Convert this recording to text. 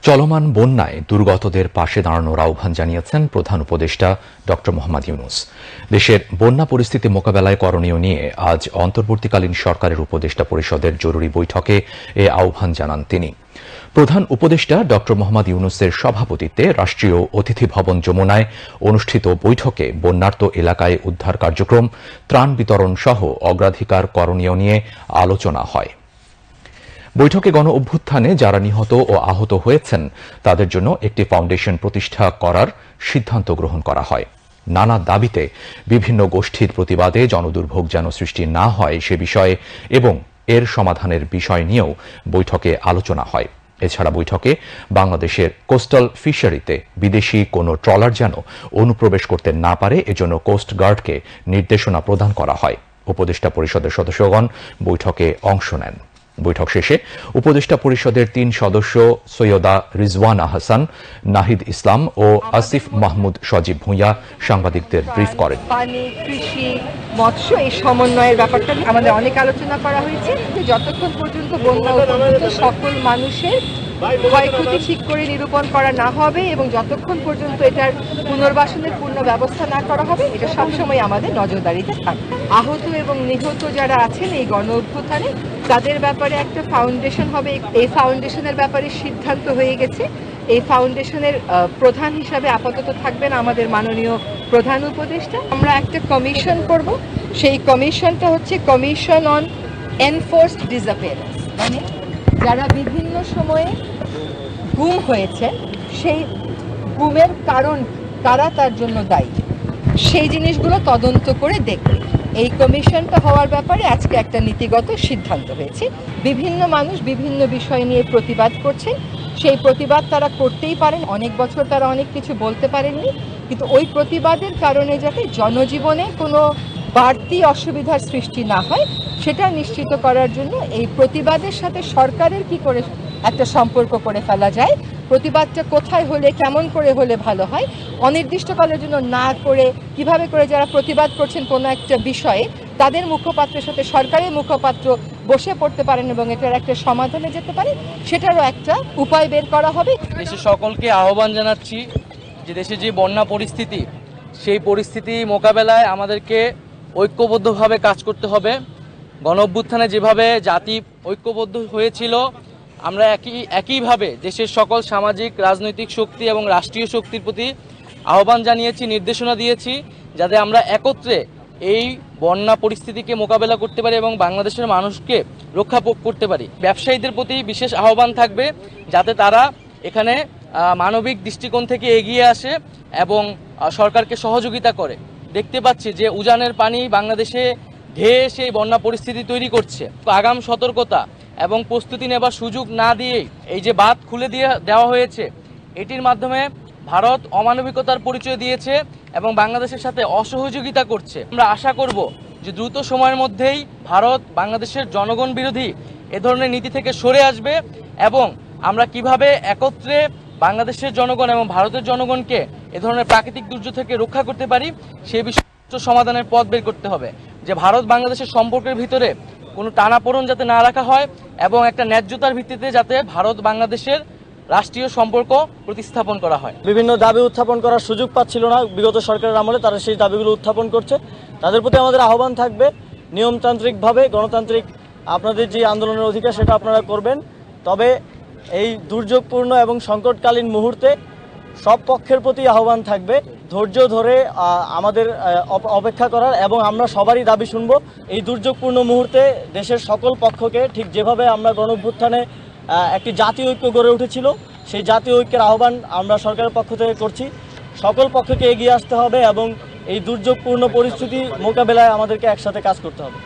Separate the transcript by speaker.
Speaker 1: চলমান বন্যায় দুর্গতদের পাশে দাঁড়ানোর আহ্বান জানিয়েছেন প্রধান উপদেষ্টা ড মোহাম্মদ ইউনূস। দেশের বন্যা পরিস্থিতি মোকাবেলায় করণীয় নিয়ে আজ অন্তর্বর্তীকালীন সরকারের উপদেষ্টা পরিষদের জরুরি বৈঠকে এ আহ্বান জানান তিনি। প্রধান উপদেষ্টা ড মোহাম্মদ ইউনূসের সভাপতিত্বে রাষ্ট্রীয় অতিথি ভবন যমুনায় অনুষ্ঠিত বৈঠকে বন্যার্ত এলাকায় উদ্ধার কার্যক্রম, ত্রাণ বিতরণ সহ অগ্রাধিকার করণীয় নিয়ে আলোচনা হয়। বৈঠকে গণ অভ্যুত্থানে যারা নিহত ও আহত হয়েছেন তাদের জন্য একটি ফাউন্ডেশন প্রতিষ্ঠা করার সিদ্ধান্ত গ্রহণ করা হয়। নানা দাবিতে বিভিন্ন গোষ্ঠীর প্রতিবাদে জনদুর্ভোগ যেন সৃষ্টি না হয় সে বিষয়ে এবং এর সমাধানের বিষয় নিয়েও বৈঠকে আলোচনা হয়। এছাড়া বৈঠকে বাংলাদেশের কোস্টাল ফিশারিতে বিদেশি কোনো ট্রলার যেন অনুপ্রবেশ করতে না পারে এজন্য কোস্টগার্ডকে নির্দেশনা প্রদান করা হয়। উপদেষ্টা পরিষদের সদস্যগণ বৈঠকে অংশ নেন। বৈঠক শেষে উপদেষ্টা পরিষদের ৩ সদস্য সৈয়দা রিজওয়ানা হাসান, নাহিদ ইসলাম ও আসিফ মাহমুদ সজীব ভূঁইয়া সাংবাদিকদের ব্রিফ করেন।
Speaker 2: পানি, কৃষি, মৎস্য এই সমন্বয়ের ব্যাপারটা আমাদের অনেক আলোচনা করা হয়েছে। যতক্ষণ পর্যন্ত বন্যা উপস্থিত সকল মানুষের ক্ষয়ক্ষতি ঠিক করে নিরূপণ করা না হবে এবং যতক্ষণ পর্যন্ত এটার পুনর্বাসনের পূর্ণ ব্যবস্থা না করা হবে, এটা সবসময় আমাদের নজরদারিতে থাকবে। আহত এবং নিহত যারা আছেন এই গণ অভ্যুত্থানে তাদের ব্যাপারে একটা ফাউন্ডেশন হবে। এই ফাউন্ডেশনের ব্যাপারে সিদ্ধান্ত হয়ে গেছে। এই ফাউন্ডেশনের প্রধান হিসাবে আপাতত থাকবেন আমাদের মাননীয় প্রধান উপদেষ্টা। আমরা একটা কমিশন করব। সেই কমিশনটা হচ্ছে কমিশন অন এনফোর্সড ডিসঅ্যাপিয়ারেন্স, মানে যারা বিভিন্ন সময়ে গুম হয়েছে সেই গুমের কারণ কারা তার জন্য দায়ী সেই জিনিসগুলো তদন্ত করে দেখবে। এই কমিশনটা হওয়ার ব্যাপারে আজকে একটা নীতিগত সিদ্ধান্ত হয়েছে। বিভিন্ন মানুষ বিভিন্ন বিষয় নিয়ে প্রতিবাদ করছেন, সেই প্রতিবাদ তারা করতেই পারেন। অনেক বছর তারা অনেক কিছু বলতে পারেননি, কিন্তু ওই প্রতিবাদের কারণে যাতে জনজীবনে কোনো বাড়তি অসুবিধার সৃষ্টি না হয় সেটা নিশ্চিত করার জন্য এই প্রতিবাদের সাথে সরকারের কি করে একটা সম্পর্ক করে ফেলা যায়, প্রতিবাদটা কোথায় হলে কেমন করে হলে ভালো হয়, অনির্দিষ্টকালের জন্য না করে কিভাবে করে যারা প্রতিবাদ করছেন কোনো একটা বিষয়ে তাদের মুখপাত্রের সাথে সরকারের মুখপাত্র বসে পড়তে পারেন এবং এটার একটা সমাধানে যেতে পারে, সেটারও একটা উপায় বের করা হবে।
Speaker 3: দেশের সকলকে আহ্বান জানাচ্ছি যে দেশে যে বন্যা পরিস্থিতি, সেই পরিস্থিতি মোকাবেলায় আমাদেরকে ঐক্যবদ্ধভাবে কাজ করতে হবে। গণ অভ্যুত্থানে যেভাবে জাতি ঐক্যবদ্ধ হয়েছিল, আমরা একইভাবে দেশের সকল সামাজিক রাজনৈতিক শক্তি এবং রাষ্ট্রীয় শক্তির প্রতি আহ্বান জানিয়েছি, নির্দেশনা দিয়েছি যাতে আমরা একত্রে এই বন্যা পরিস্থিতিকে মোকাবেলা করতে পারি এবং বাংলাদেশের মানুষকে রক্ষা করতে পারি। ব্যবসায়ীদের প্রতি বিশেষ আহ্বান থাকবে যাতে তারা এখানে মানবিক দৃষ্টিকোণ থেকে এগিয়ে আসে এবং সরকারকে সহযোগিতা করে। দেখতে পাচ্ছি যে উজানের পানি বাংলাদেশে ধেয়ে সেই বন্যা পরিস্থিতি তৈরি করছে। আগাম সতর্কতা এবং প্রস্তুতি নেবার সুযোগ না দিয়েই এই যে বাঁধ খুলে দেওয়া হয়েছে, এটির মাধ্যমে ভারত অমানবিকতার পরিচয় দিয়েছে এবং বাংলাদেশের সাথে অসহযোগিতা করছে। আমরা আশা করব যে দ্রুত সময়ের মধ্যেই ভারত বাংলাদেশের জনগণ বিরোধী এ ধরনের নীতি থেকে সরে আসবে এবং আমরা কিভাবে একত্রে বাংলাদেশের জনগণ এবং ভারতের জনগণকে এ ধরনের প্রাকৃতিক দুর্যোগ থেকে রক্ষা করতে পারি সেই বিষয়ে সমাধানের পথ বের করতে হবে। যে ভারত বাংলাদেশের সম্পর্কের ভিতরে কোনো টানাপোড়েন যাতে না রাখা হয় এবং একটা ন্যায্যতার ভিত্তিতে যাতে ভারত বাংলাদেশের রাষ্ট্রীয় সম্পর্ক প্রতিস্থাপন করা হয়।
Speaker 4: বিভিন্ন দাবি উত্থাপন করার সুযোগ পাচ্ছিল না বিগত সরকারের আমলে, তারা সেই দাবিগুলো উত্থাপন করছে। তাদের প্রতি আমাদের আহ্বান থাকবে নিয়মতান্ত্রিকভাবে গণতান্ত্রিক আপনাদের যে আন্দোলনের অধিকার সেটা আপনারা করবেন, তবে এই দুর্যোগপূর্ণ এবং সংকটকালীন মুহূর্তে সব পক্ষের প্রতি আহ্বান থাকবে ধৈর্য ধরে আমাদের অপেক্ষা করার এবং আমরা সবারই দাবি শুনবো। এই দুর্যোগপূর্ণ মুহূর্তে দেশের সকল পক্ষকে ঠিক যেভাবে আমরা গণ অভ্যুত্থানে একটি জাতীয় ঐক্য গড়ে উঠেছিল, সেই জাতীয় ঐক্যের আহ্বান আমরা সরকারের পক্ষ থেকে করছি। সকল পক্ষকে এগিয়ে আসতে হবে এবং এই দুর্যোগপূর্ণ পরিস্থিতি মোকাবেলায় আমাদেরকে একসাথে কাজ করতে হবে।